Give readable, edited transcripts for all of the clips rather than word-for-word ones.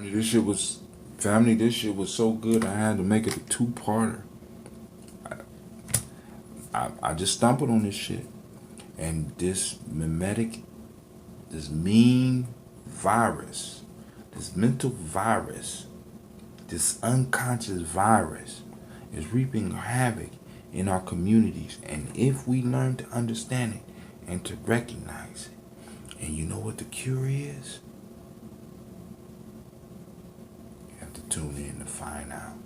This shit was so good I had to make it a two-parter. I just stumbled on this shit. And this this mean virus, this mental virus, this unconscious virus is reaping havoc in our communities. And if we learn to understand it and to recognize it, and you know what the cure is? You have to tune in to find out.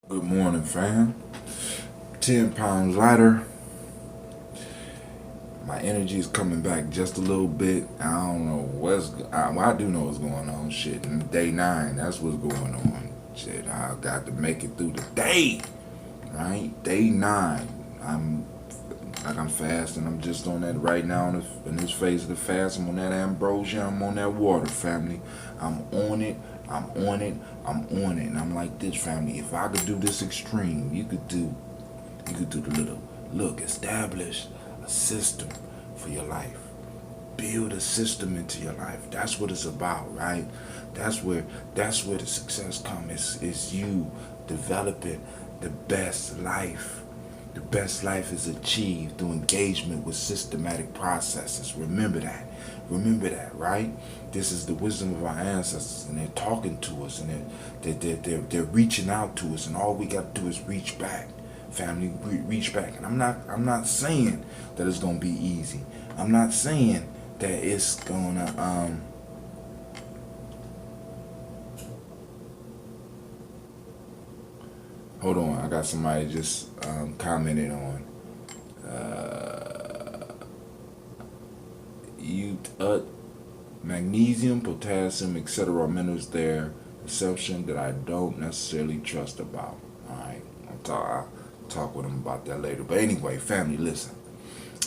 Good morning, fam. 10 pounds lighter. My energy is coming back just a little bit. I don't know I do know what's going on. Shit, in day 9, that's what's going on. Shit, I got to make it through the day. Right? Day 9. I'm fasting. I'm just on that right now in this phase of the fast. I'm on that ambrosia. I'm on that water, family. I'm on it. I'm on it. I'm on it. And I'm like this, family. If I could do this extreme, you could do the little. Look, establish a system for your life. Build a system into your life. That's what it's about, right? That's where the success comes. Is you developing the best life. The best life is achieved through engagement with systematic processes. Remember that. Remember that, right? This is the wisdom of our ancestors, and they're talking to us, and they're reaching out to us, and all we got to do is reach back, family. Reach back. And I'm not saying that it's gonna be easy. I'm not saying that it's gonna Hold on, I got somebody just commented on. Magnesium, potassium, etc. are minerals there. Assumption that I don't necessarily trust about. All right, I'll talk with them about that later. But anyway, family, listen.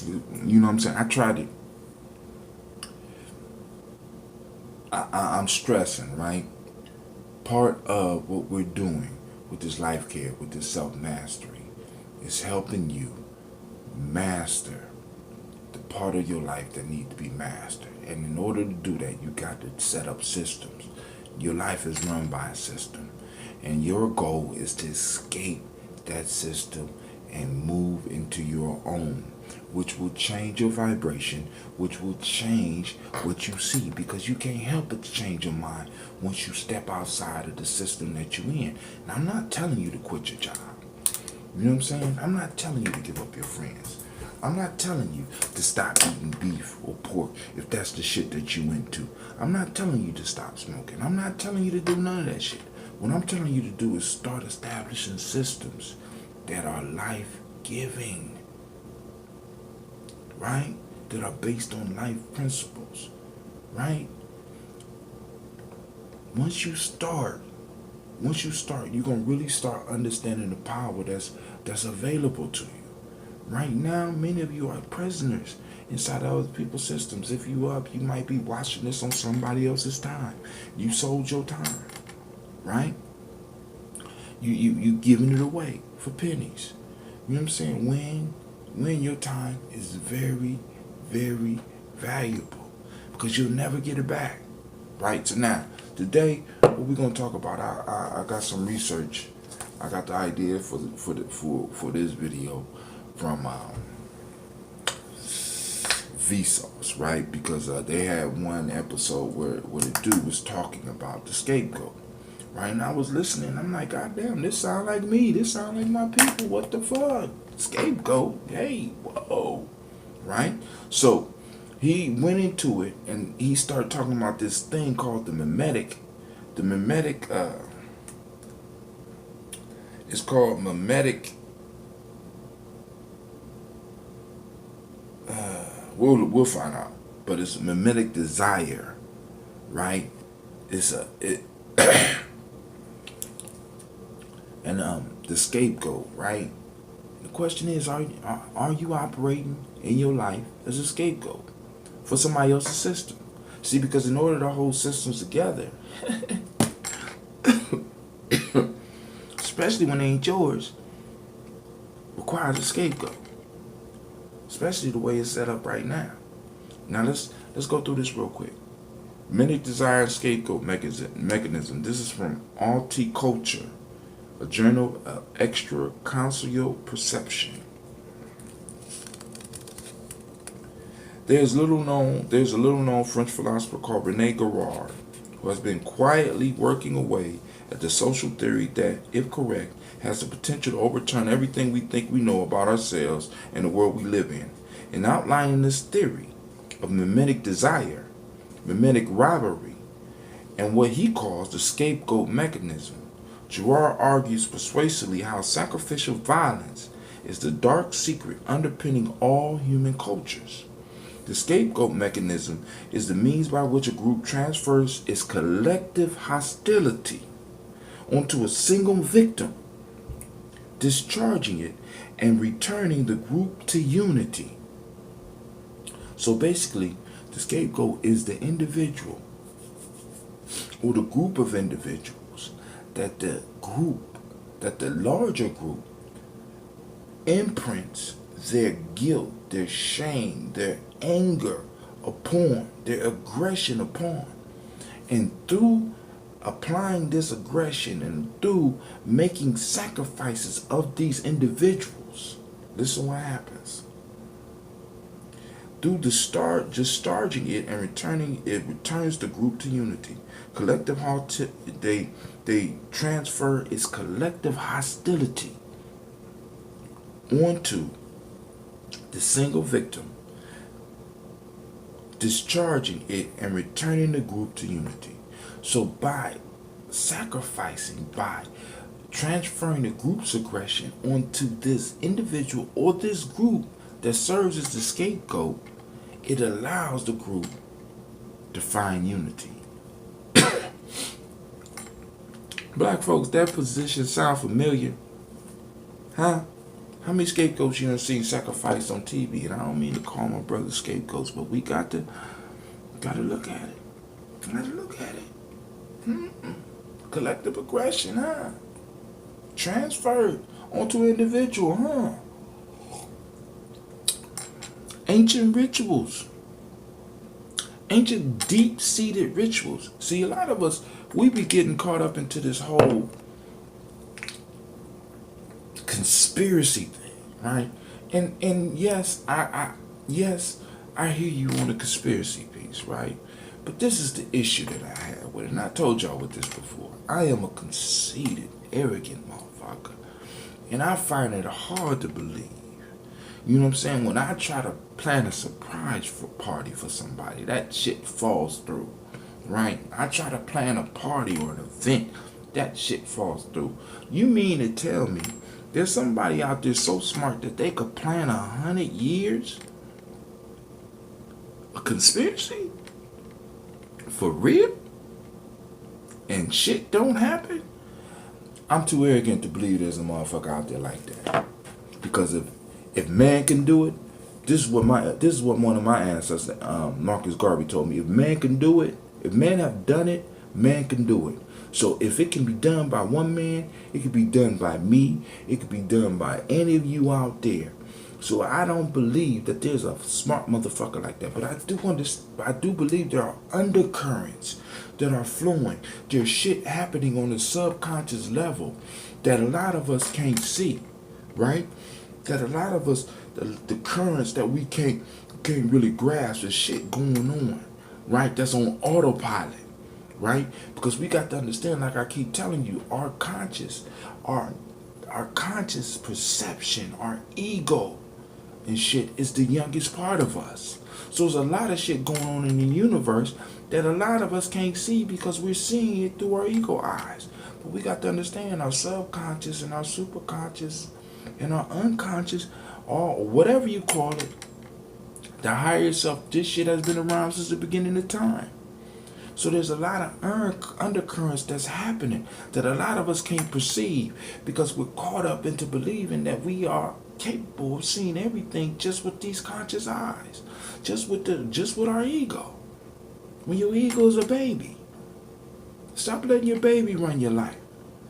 You know what I'm saying? I tried to. I'm stressing, right? Part of what we're doing with this life care, with this self-mastery, is helping you master the part of your life that need to be mastered. And in order to do that, you got to set up systems. Your life is run by a system. And your goal is to escape that system and move into your own, which will change your vibration, which will change what you see, because you can't help but change your mind once you step outside of the system that you're in. Now, I'm not telling you to quit your job. You know what I'm saying? I'm not telling you to give up your friends. I'm not telling you to stop eating beef or pork if that's the shit that you into. I'm not telling you to stop smoking. I'm not telling you to do none of that shit. What I'm telling you to do is start establishing systems that are life-giving, right? That are based on life principles, right? Once you start, you're gonna really start understanding the power that's available to you. Right now, many of you are prisoners inside of other people's systems. If you up, you might be watching this on somebody else's time. You sold your time, right? You giving it away for pennies. You know what I'm saying? When your time is very, very valuable, because you'll never get it back. Right? So now, today, what we're gonna talk about? I got some research. I got the idea for this video from Vsauce, right? Because they had one episode where the dude was talking about the scapegoat, right? And I was listening. I'm like, God damn, this sound like me. This sound like my people. What the fuck? Scapegoat? Hey, whoa, right? So he went into it and he started talking about this thing called the mimetic. The mimetic. It's called mimetic. We'll find out, but it's a mimetic desire, right? And the scapegoat, right? The question is, are you operating in your life as a scapegoat for somebody else's system? See, because in order to hold systems together, especially when they ain't yours, requires a scapegoat. Especially the way it's set up right now. Now let's go through this real quick. Mimetic desire and scapegoat mechanism. This is from Culture, a journal of extraconscious perception. There's a little known French philosopher called Rene Girard, who has been quietly working away at the social theory that, if correct, has the potential to overturn everything we think we know about ourselves and the world we live in. In outlining this theory of mimetic desire, mimetic rivalry, and what he calls the scapegoat mechanism, Girard argues persuasively how sacrificial violence is the dark secret underpinning all human cultures. The scapegoat mechanism is the means by which a group transfers its collective hostility onto a single victim, discharging it and returning the group to unity. So basically, the scapegoat is the individual or the group of individuals that the larger group imprints their guilt, their shame, their anger upon, their aggression upon. And through applying this aggression and through making sacrifices of these individuals, listen what happens. Through discharging it and returning, it returns the group to unity. Collective they transfer its collective hostility onto the single victim, discharging it and returning the group to unity. So by sacrificing, by transferring the group's aggression onto this individual or this group that serves as the scapegoat, it allows the group to find unity. Black folks, that position sound familiar? Huh? How many scapegoats you done seen sacrificed on TV? And I don't mean to call my brothers scapegoats, but we got to look at it. Gotta look at it. Collective aggression, huh? Transferred onto an individual, huh? Ancient rituals. Ancient deep-seated rituals. See, a lot of us, we be getting caught up into this whole conspiracy thing, right? And yes, I hear you on the conspiracy piece, right? But this is the issue that I have with it. And I told y'all with this before. I am a conceited, arrogant motherfucker. And I find it hard to believe. You know what I'm saying? When I try to plan a surprise party for somebody, that shit falls through, right? I try to plan a party or an event, that shit falls through. You mean to tell me there's somebody out there so smart that they could plan 100 years? A conspiracy? For real? And shit don't happen? I'm too arrogant to believe there's a motherfucker out there like that. Because if man can do it, This is what one of my ancestors, Marcus Garvey, told me. If man can do it, if men have done it, man can do it. So if it can be done by one man, it can be done by me. It can be done by any of you out there. So I don't believe that there's a smart motherfucker like that. But I do believe there are undercurrents that are flowing. There's shit happening on the subconscious level that a lot of us can't see, right? That a lot of us, the currents that we can't really grasp, the shit going on, right? That's on autopilot, right? Because we got to understand, like I keep telling you, our conscious perception, our ego and shit is the youngest part of us. So there's a lot of shit going on in the universe that a lot of us can't see because we're seeing it through our ego eyes. But we got to understand our subconscious and our superconscious and our unconscious, or whatever you call it, the higher self, this shit has been around since the beginning of time. So there's a lot of undercurrents that's happening that a lot of us can't perceive because we're caught up into believing that we are capable of seeing everything just with these conscious eyes, just with our ego. When your ego is a baby, stop letting your baby run your life.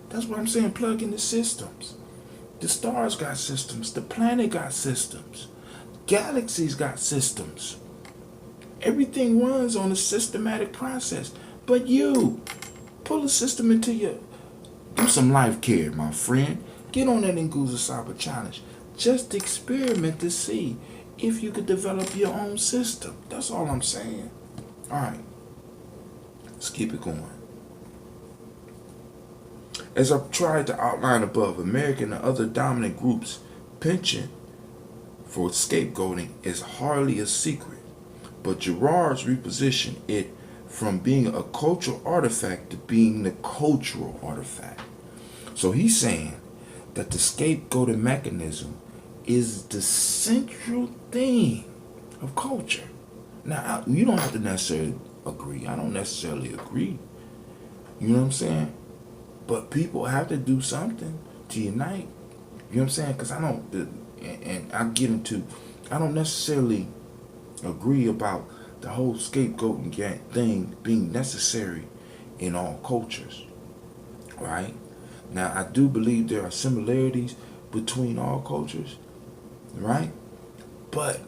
That's what I'm saying. Plug in the systems. The stars got systems. The planet got systems. Galaxies got systems. Everything runs on a systematic process. But you, pull a system into your... Do some life care, my friend. Get on that Nguza Cyber Challenge. Just experiment to see if you could develop your own system. That's all I'm saying. Alright. Let's keep it going. As I've tried to outline above, American and other dominant groups' penchant for scapegoating is hardly a secret, but Girard's repositioned it from being a cultural artifact to being the cultural artifact. So he's saying that the scapegoating mechanism is the central thing of culture. Now, you don't have to necessarily agree. I don't necessarily agree. You know what I'm saying? But people have to do something to unite. You know what I'm saying? Because I don't necessarily agree about the whole scapegoating thing being necessary in all cultures. Right? Now, I do believe there are similarities between all cultures. Right? But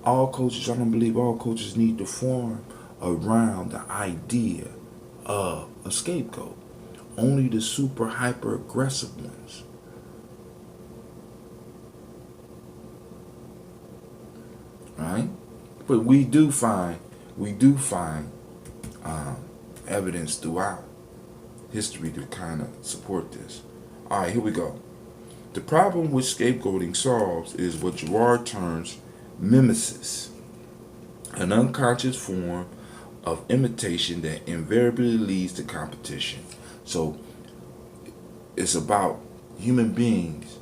all cultures, I don't believe all cultures need to form around the idea of a scapegoat. Only the super hyper aggressive ones. Right? But we do find evidence throughout history to kind of support this. Alright, here we go. The problem which scapegoating solves is what Girard terms mimesis, an unconscious form of imitation that invariably leads to competition. So it's about human beings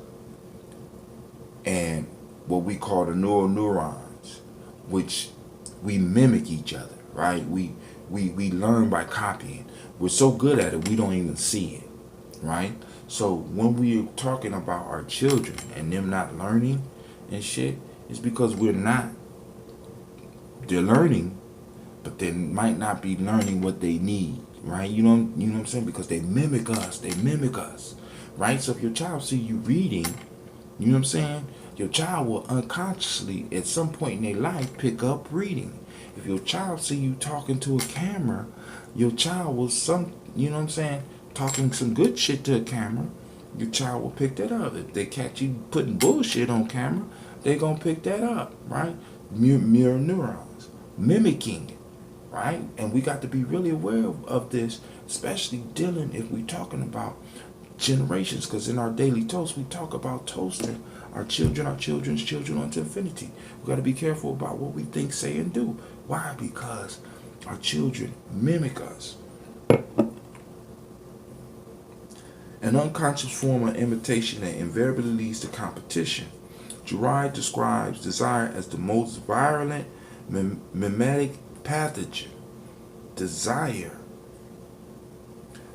and what we call the neural neurons, which we mimic each other, right? We learn by copying. We're so good at it we don't even see it, right? So when we're talking about our children and them not learning and shit, it's because they're learning, but they might not be learning what they need. Right? You know what I'm saying? Because they mimic us. Right? So if your child see you reading, you know what I'm saying? Your child will unconsciously, at some point in their life, pick up reading. If your child see you talking to a camera, your child will you know what I'm saying, talking some good shit to a camera, your child will pick that up. If they catch you putting bullshit on camera, they're going to pick that up, right? Mirror neurons. Mimicking. Right? And we got to be really aware of this, especially dealing if we're talking about generations, because in our daily toast, we talk about toasting our children's children onto infinity. We got to be careful about what we think, say, and do. Why? Because our children mimic us. An unconscious form of imitation that invariably leads to competition. Girard describes desire as the most virulent mimetic pathogen. Desire.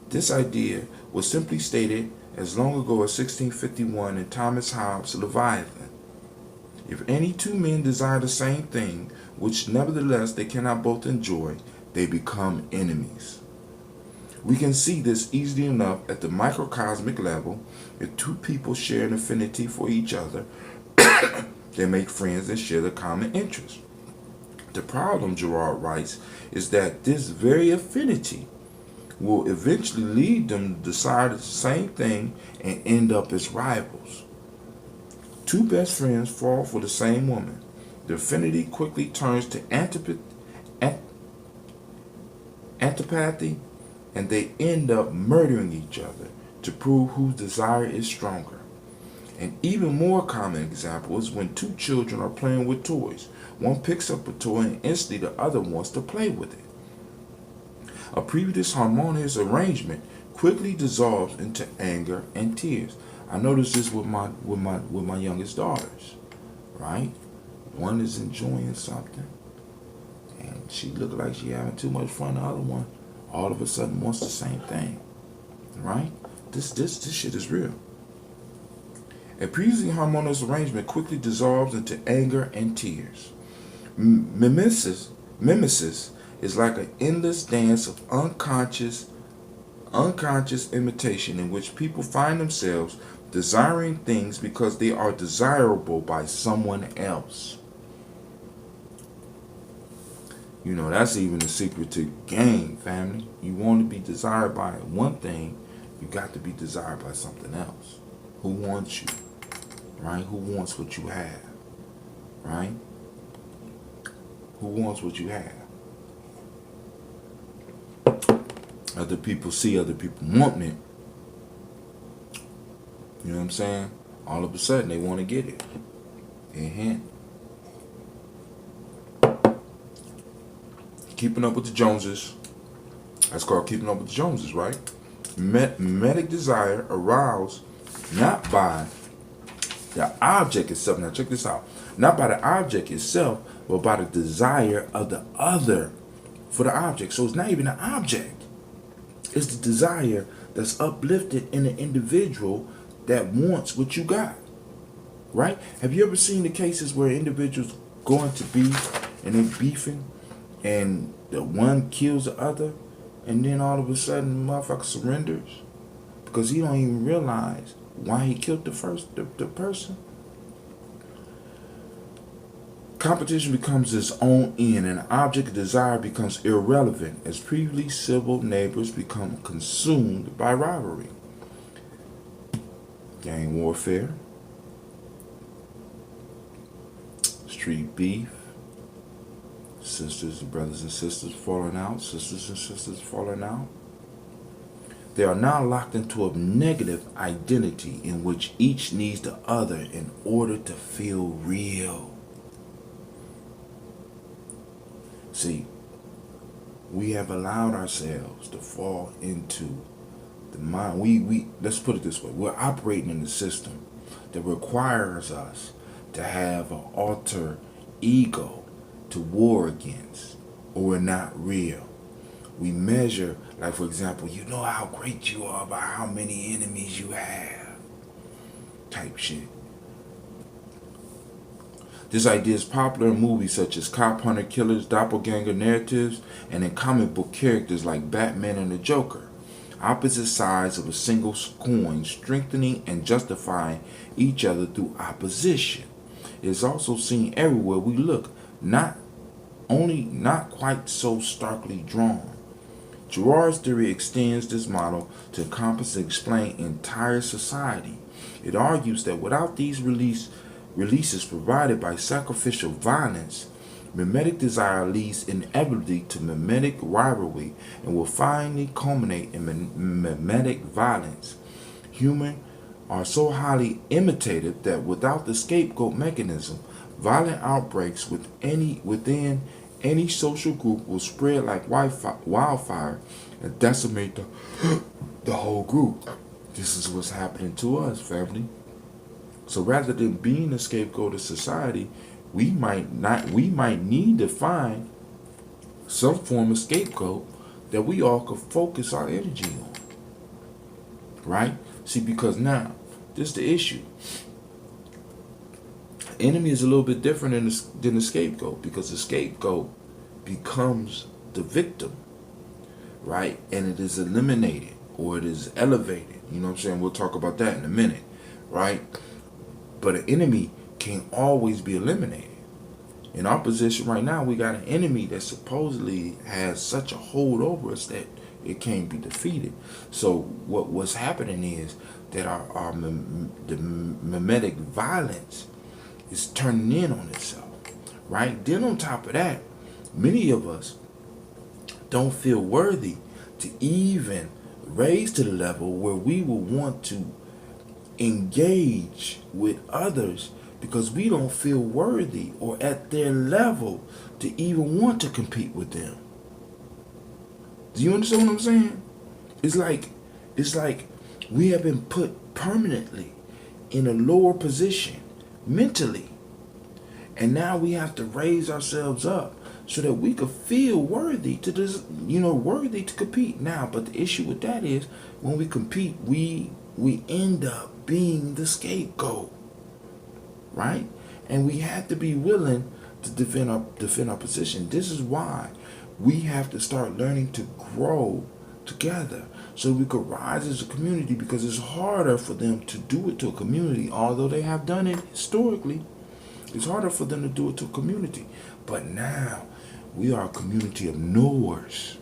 This idea was simply stated as long ago as 1651 in Thomas Hobbes' Leviathan. If any two men desire the same thing, which nevertheless they cannot both enjoy, they become enemies. We can see this easily enough at the microcosmic level. If two people share an affinity for each other, they make friends and share the common interest. The problem, Gerard writes, is that this very affinity will eventually lead them to desire the same thing and end up as rivals. Two best friends fall for the same woman. The affinity quickly turns to antipathy, and they end up murdering each other to prove whose desire is stronger. An even more common example is when two children are playing with toys. One picks up a toy and instantly the other wants to play with it. A previous harmonious arrangement quickly dissolves into anger and tears. I noticed this with my youngest daughters, right? One is enjoying something, and she looked like she having too much fun. The other one, all of a sudden, wants the same thing, right? This shit is real. A previously harmonious arrangement quickly dissolves into anger and tears. Mimesis is like an endless dance of unconscious imitation in which people find themselves desiring things because they are desirable by someone else. You know, that's even the secret to gain, family. You want to be desired by one thing, you got to be desired by something else. Who wants you? Right? Who wants what you have? Right? Who wants what you have? Other people see other people wanting it. You know what I'm saying? All of a sudden they want to get it. Keeping up with the Joneses. That's called keeping up with the Joneses, right? Mimetic desire aroused not by the object itself. Now check this out. Not by the object itself, but by the desire of the other for the object. So it's not even an object. It's the desire that's uplifted in the individual that wants what you got. Right? Have you ever seen the cases where individuals go into beef and they're beefing and the one kills the other and then all of a sudden the motherfucker surrenders because he don't even realize why he killed the person? Competition becomes its own end, and the object of desire becomes irrelevant as previously civil neighbors become consumed by rivalry. Gang warfare, street beef, sisters and brothers and sisters falling out, sisters and sisters falling out. They are now locked into a negative identity in which each needs the other in order to feel real. See, we have allowed ourselves to fall into the mind. We let's put it this way. We're operating in a system that requires us to have an alter ego to war against, or we're not real. We measure, like for example, you know how great you are by how many enemies you have, type shit. This idea is popular in movies such as cop hunter killers, doppelganger narratives, and in comic book characters like Batman and the Joker. Opposite sides of a single coin, strengthening and justifying each other through opposition. It is also seen everywhere we look, not quite so starkly drawn. Girard's theory extends this model to encompass and explain entire society. It argues that without these releases provided by sacrificial violence, mimetic desire leads inevitably to mimetic rivalry and will finally culminate in mimetic violence. Humans are so highly imitative that without the scapegoat mechanism, violent outbreaks within any social group will spread like wildfire and decimate the whole group. This is what's happening to us, family. So rather than being the scapegoat of society, we might need to find some form of scapegoat that we all could focus our energy on. Right? See, because now, this is the issue. enemy is a little bit different than the scapegoat, because the scapegoat becomes the victim, right? And it is eliminated, or it is elevated. You know what I'm saying? We'll talk about that in a minute, right? But an enemy can always be eliminated. In our position right now, we got an enemy that supposedly has such a hold over us that it can't be defeated. So what's happening is that the mimetic violence is turning in on itself, right? Then on top of that, many of us don't feel worthy to even raise to the level where we will want to engage with others, because we don't feel worthy or at their level to even want to compete with them. Do you understand what I'm saying? It's like we have been put permanently in a lower position mentally. And now we have to raise ourselves up so that we could feel worthy to this, worthy to compete. Now, but the issue with that is when we compete, we end up being the scapegoat. Right? And we have to be willing to defend our position. This is why we have to start learning to grow together so we could rise as a community, because it's harder for them to do it to a community, although they have done it historically. It's harder for them to do it to a community. But now we are a community of knowers.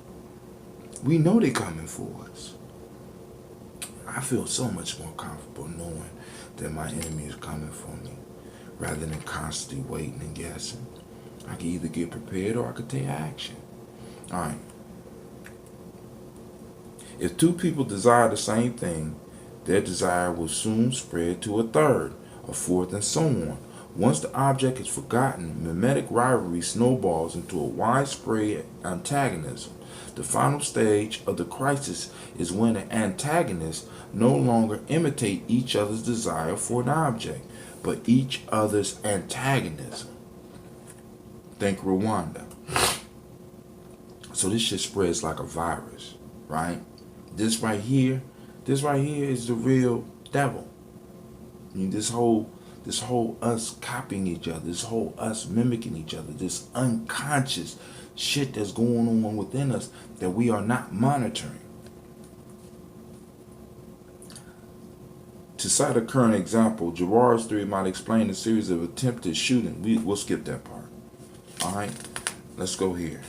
We know they're coming for us. I feel so much more comfortable knowing that my enemy is coming for me, rather than constantly waiting and guessing. I can either get prepared or I could take action. All right. If two people desire the same thing, their desire will soon spread to a third, a fourth, and so on. Once the object is forgotten, mimetic rivalry snowballs into a widespread antagonism. The final stage of the crisis is when the antagonists no longer imitate each other's desire for an object, but each other's antagonism. Think Rwanda. So this shit spreads like a virus, right? This right here is the real devil. I mean, this whole us copying each other, this whole us mimicking each other, this unconscious shit that's going on within us that we are not monitoring. To cite a current example, Girard's theory might explain a series of attempted shooting. We'll skip that part. All right, let's go here.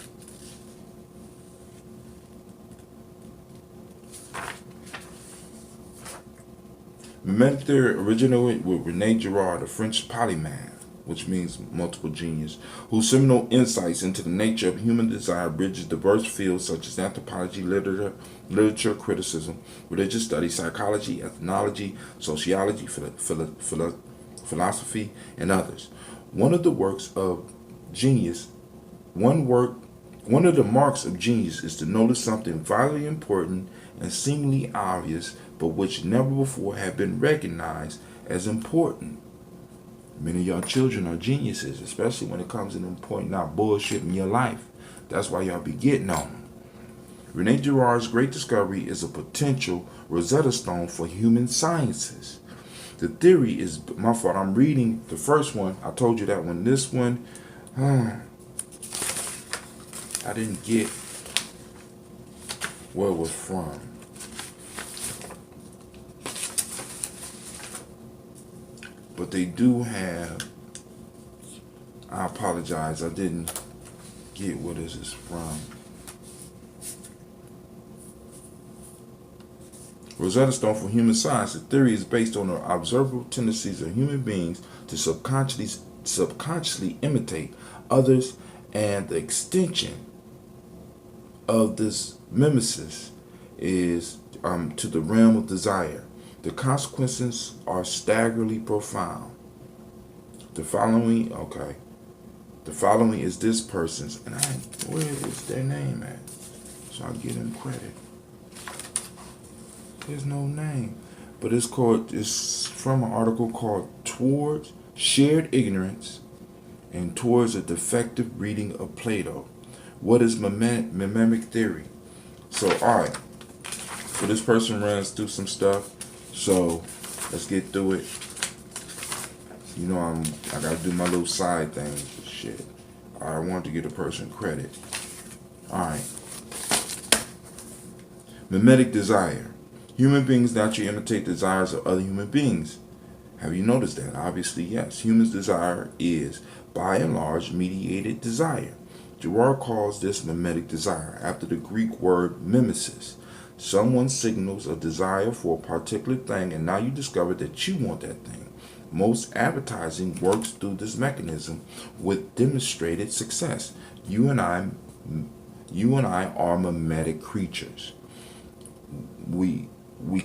Mimetic theory originated with René Girard, a French polymath, which means multiple genius, whose seminal insights into the nature of human desire bridges diverse fields such as anthropology, literature criticism, religious studies, psychology, ethnology, sociology, philosophy, and others. One of the marks of genius is to notice something vitally important and seemingly obvious, but which never before had been recognized as important. Many of y'all children are geniuses, especially when it comes to them pointing out bullshit in your life. That's why y'all be getting on them. René Girard's great discovery is a potential Rosetta Stone for human sciences. The theory is, my fault, I'm reading the first one. I told you that one. This one, I didn't get where it was from. But they do have, I apologize, I didn't get where this is from. Rosetta Stone for Human Science. The theory is based on the observable tendencies of human beings to subconsciously imitate others, and the extension of this mimesis is to the realm of desire. The consequences are staggeringly profound. The following is this person's, and where is their name at? So I give them credit. There's no name, but it's from an article called "Towards Shared Ignorance and Towards a Defective Reading of Plato." What is mimetic theory? So, all right. So this person runs through some stuff. So let's get through it. You know, I gotta do my little side thing. Shit. I want to give a person credit. Alright. Mimetic desire. Human beings naturally imitate desires of other human beings. Have you noticed that? Obviously, yes. Humans' desire is, by and large, mediated desire. Girard calls this mimetic desire after the Greek word mimesis. Someone signals a desire for a particular thing, and now you discover that you want that thing. Most advertising works through this mechanism with demonstrated success. You and I are mimetic creatures. We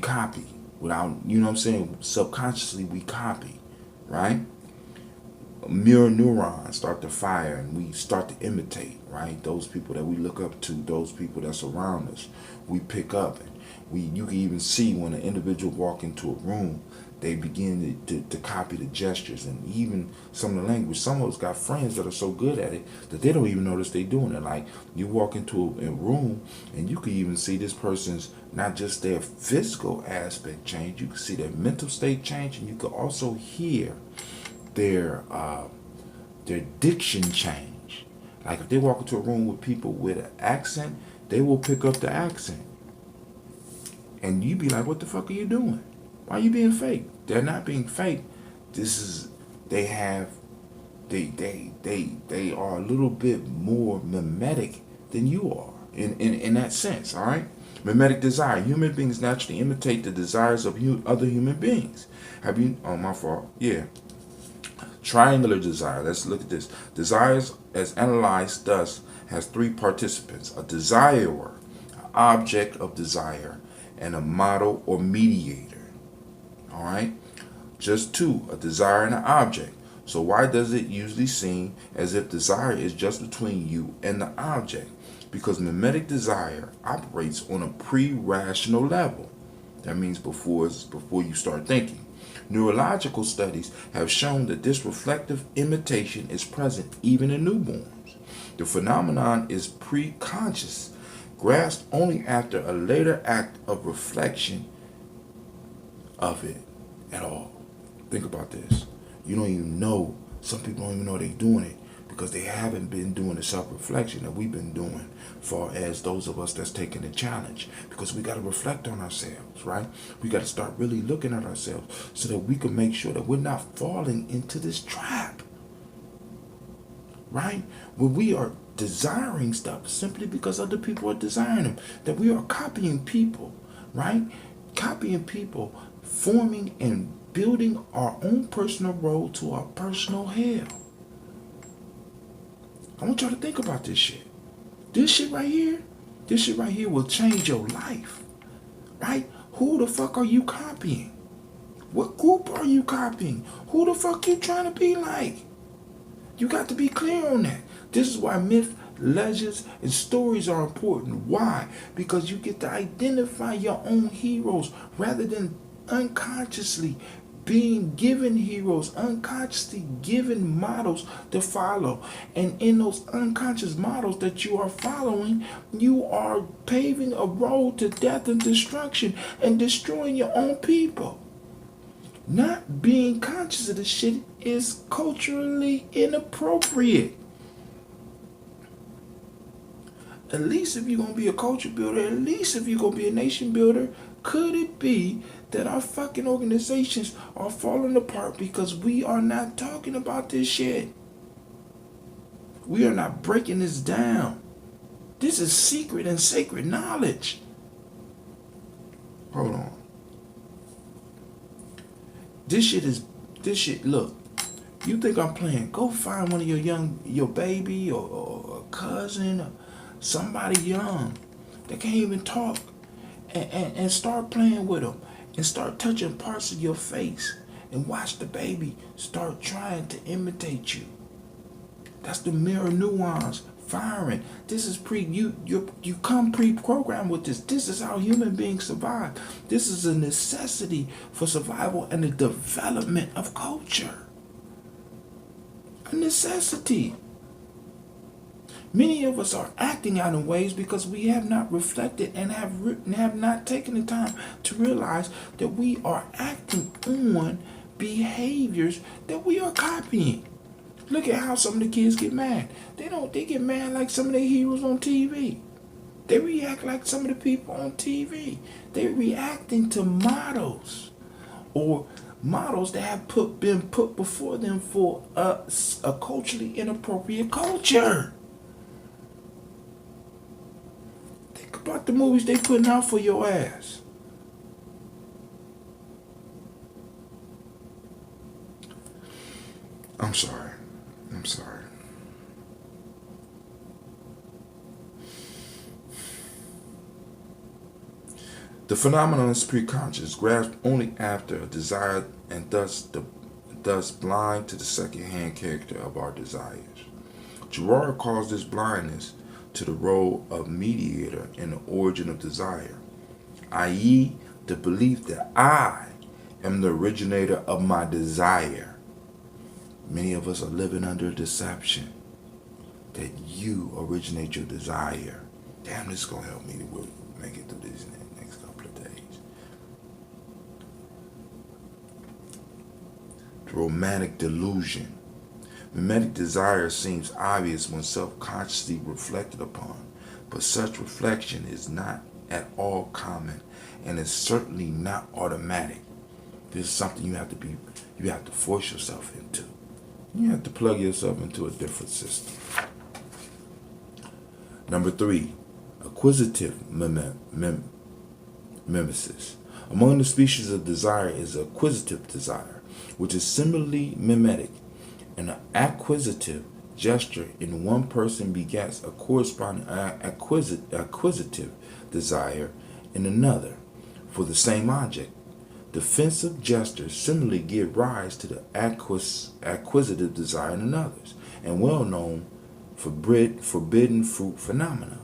copy without, you know what I'm saying, subconsciously we copy, right? Mirror neurons start to fire and we start to imitate, right? Those people that we look up to, those people that's around us, we pick up. And you can even see when an individual walk into a room, they begin to copy the gestures and even some of the language. Some of us got friends that are so good at it that they don't even notice they doing it. Like you walk into a room and you can even see this person's, not just their physical aspect change, you can see their mental state change, and you can also hear their diction change. Like if they walk into a room with people with an accent, they will pick up the accent. And you be like, what the fuck are you doing? Why are you being fake? They're not being fake. They are a little bit more mimetic than you are in that sense, all right? Mimetic desire. Human beings naturally imitate the desires of other human beings. Have you, oh, my fault. Yeah. Triangular desire. Let's look at this. Desires, as analyzed thus, has three participants: a desirer, an object of desire, and a model or mediator. All right, just two, a desire and an object. So why does it usually seem as if desire is just between you and the object? Because mimetic desire operates on a pre-rational level. That means before you start thinking. Neurological studies have shown that this reflective imitation is present even in newborns. The phenomenon is pre-conscious, grasped only after a later act of reflection of it at all. Think about this. You don't even know, some people don't even know they're doing it because they haven't been doing the self-reflection that we've been doing, far as those of us that's taking the challenge, because we got to reflect on ourselves, right? We got to start really looking at ourselves so that we can make sure that we're not falling into this trap, right? When we are desiring stuff simply because other people are desiring them, that we are copying people, right? Copying people, forming and building our own personal road to our personal hell. I want y'all to think about this shit. This shit right here will change your life, right? Who the fuck are you copying? What group are you copying? Who the fuck you trying to be like? You got to be clear on that. This is why myth, legends, and stories are important. Why? Because you get to identify your own heroes rather than unconsciously being given heroes, unconsciously given models to follow. And in those unconscious models that you are following, you are paving a road to death and destruction and destroying your own people. Not being conscious of this shit is culturally inappropriate. At least if you're going to be a culture builder, at least if you're going to be a nation builder, could it be that our fucking organizations are falling apart because we are not talking about this shit? We are not breaking this down. This is secret and sacred knowledge. Hold on. This shit, look, you think I'm playing? Go find one of your baby or a cousin or somebody young that can't even talk and start playing with them and start touching parts of your face and watch the baby start trying to imitate you. That's the mirror neurons firing. This is you come pre-programmed with this. This is how human beings survive. This is a necessity for survival and the development of culture. A necessity. Many of us are acting out in ways because we have not reflected and have not taken the time to realize that we are acting on behaviors that we are copying. Look at how some of the kids get mad. They get mad like some of the heroes on TV. They react like some of the people on TV. They're reacting to models or models that have been put before them for a culturally inappropriate culture. Think about the movies they putting out for your ass. I'm sorry. The phenomenon is preconscious, grasped only after a desire, and thus blind to the second-hand character of our desires. Girard calls this blindness to the role of mediator in the origin of desire, i.e., the belief that I am the originator of my desire. Many of us are living under a deception that you originate your desire. Damn, this is going to help me to make it through these next couple of days. The romantic delusion. Mimetic desire seems obvious when self-consciously reflected upon, but such reflection is not at all common and is certainly not automatic. This is something you have to force yourself into. You have to plug yourself into a different system. Number 3, acquisitive mimesis. Among the species of desire is acquisitive desire, which is similarly mimetic. An acquisitive gesture in one person begets a corresponding acquisitive desire in another for the same object. Defensive gestures similarly give rise to the acquisitive desire in others, and well known forbidden fruit phenomena.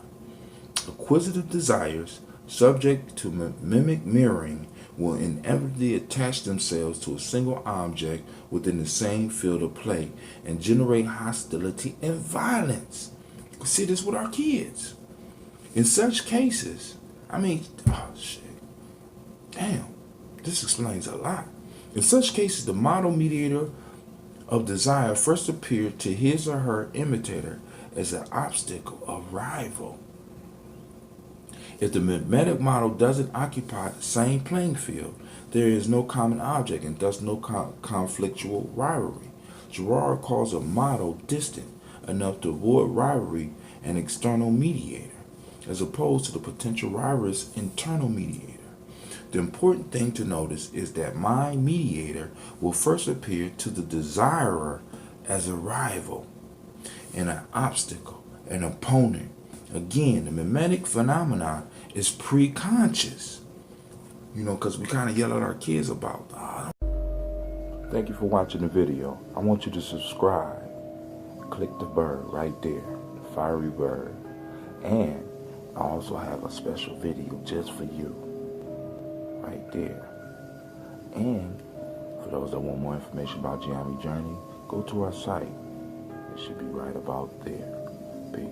Acquisitive desires, subject to mimic mirroring, will inevitably attach themselves to a single object within the same field of play and generate hostility and violence. We see this with our kids. In such cases, this explains a lot. In such cases, the model mediator of desire first appeared to his or her imitator as an obstacle, a rival. If the mimetic model doesn't occupy the same playing field, there is no common object and thus no conflictual rivalry. Girard calls a model distant enough to avoid rivalry an external mediator, as opposed to the potential rivalrous internal mediator. The important thing to notice is that my mediator will first appear to the desirer as a rival and an obstacle, an opponent. Again, the mimetic phenomenon is pre-conscious. Because we kind of yell at our kids about Thank you for watching the video. I want you to subscribe. Click the bird right there, the fiery bird. And I also have a special video just for you. Right there. And for those that want more information about Nyame Journey, go to our site. It should be right about there. Peace.